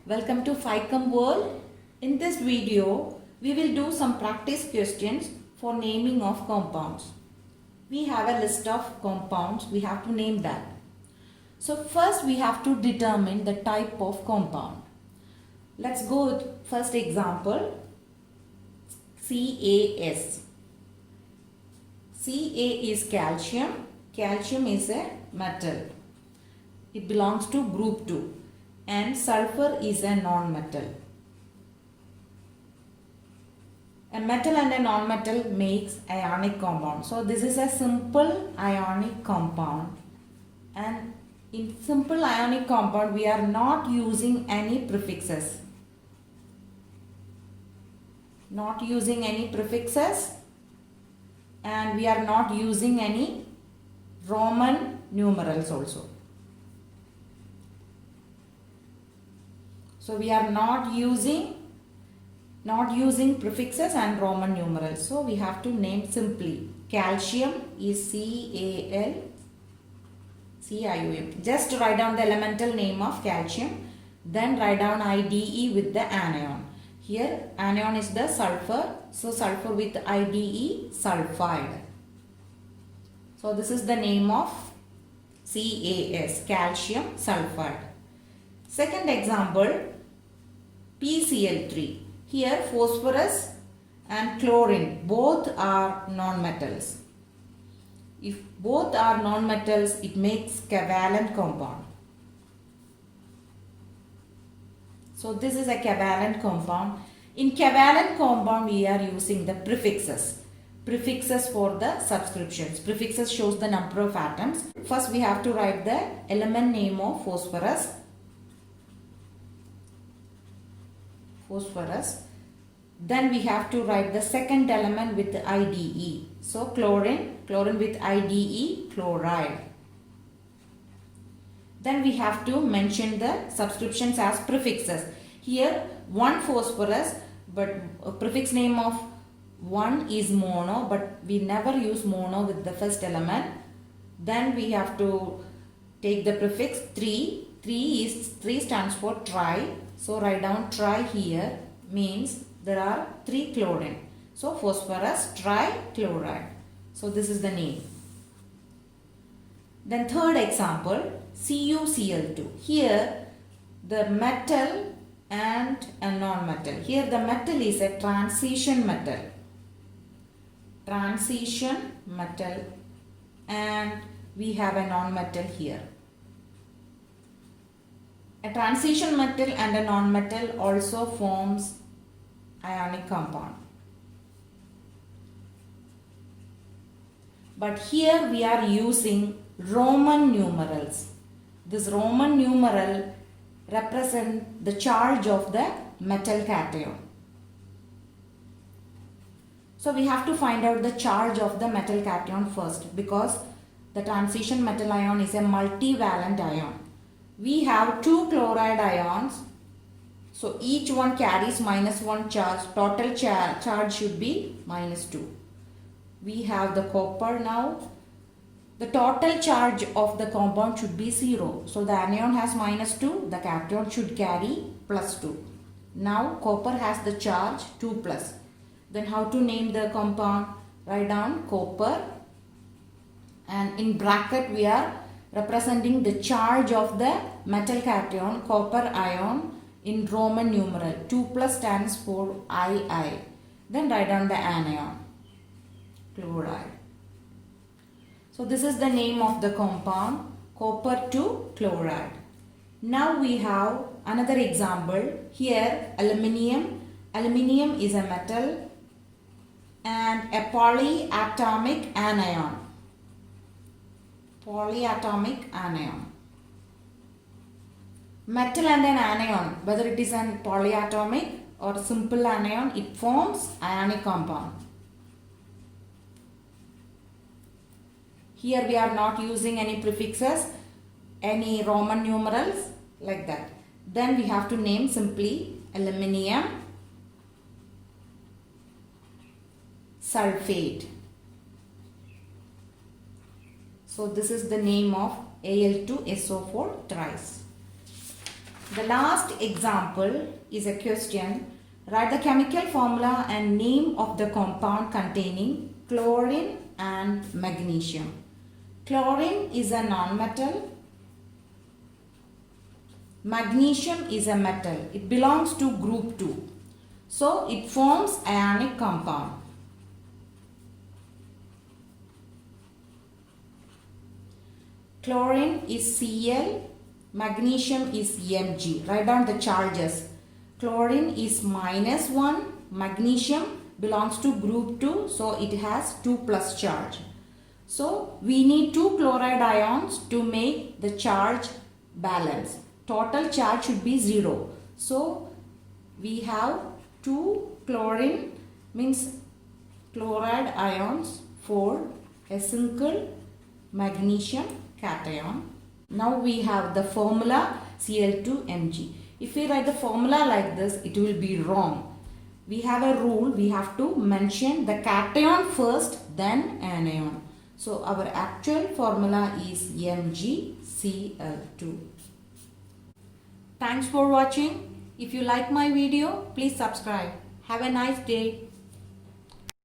Welcome to FICOM World. In this video, we will do some practice questions for naming of compounds. We have a list of compounds, we have to name that. So first we have to determine the type of compound. Let's go with first example, CaS. Ca is calcium. Calcium is a metal. It belongs to group 2. And sulfur is a non-metal. A metal and a non-metal makes ionic compound. So this is a simple ionic compound. And in simple ionic compound, we are not using any prefixes. Not using any prefixes. And we are not using any Roman numerals also. So we are not using prefixes and Roman numerals. So we have to name simply. Calcium is CaLCium. Just write down the elemental name of calcium. Then write down IDE with the anion. Here anion is the sulfur. So sulfur with IDE, sulfide. So this is the name of CaS, calcium sulfide. Second example, PCl3. Here phosphorus and chlorine both are non-metals. If both are non-metals, it makes covalent compound. So this is a covalent compound. In covalent compound, we are using the prefixes. Prefixes for the subscriptions. Prefixes shows the number of atoms. First we have to write the element name of phosphorus. Then we have to write the second element with the IDE. So chlorine with IDE, chloride. Then we have to mention the subscriptions as prefixes. Here one phosphorus, but prefix name of one is mono, but we never use mono with the first element. Then we have to take the prefix 3. 3 stands for tri. So write down tri here, means there are 3 chlorine. So phosphorus trichloride. So this is the name. Then third example, CuCl2. Here the metal and a non-metal. Here the metal is a transition metal. And we have a non-metal here. A transition metal and a non-metal also forms ionic compound. But here we are using Roman numerals. This Roman numeral represents the charge of the metal cation. So we have to find out the charge of the metal cation first, because the transition metal ion is a multivalent ion. We have 2 chloride ions, so each one carries -1 charge. Total charge should be -2. We have the copper now. The total charge of the compound should be 0. So the anion has -2, the cation should carry +2. Now copper has the charge 2+. Then how to name the compound? Write down copper, and in bracket we are representing the charge of the metal cation, copper ion, in Roman numeral. 2+ stands for II. Then write down the anion, chloride. So this is the name of the compound, copper to chloride. Now we have another example. Here aluminium. Aluminium is a metal and a polyatomic anion. Metal and an anion, whether it is an polyatomic or simple anion, it forms ionic compound. Here we are not using any prefixes, any Roman numerals, like that. Then we have to name simply aluminium sulfate. So this is the name of Al2SO4 thrice. The last example is a question. Write the chemical formula and name of the compound containing chlorine and magnesium. Chlorine is a non-metal. Magnesium is a metal. It belongs to group 2. So it forms ionic compound. Chlorine is Cl, magnesium is Mg. Write down the charges. Chlorine is -1, magnesium belongs to group 2, so it has 2 plus charge. So we need 2 chloride ions to make the charge balance. Total charge should be 0. So we have 2 chlorine means chloride ions for a single magnesium cation. Now we have the formula Cl2Mg. If we write the formula like this, it will be wrong. We have a rule, we have to mention the cation first, then anion. So our actual formula is MgCl2. Thanks for watching. If you like my video, please subscribe. Have a nice day.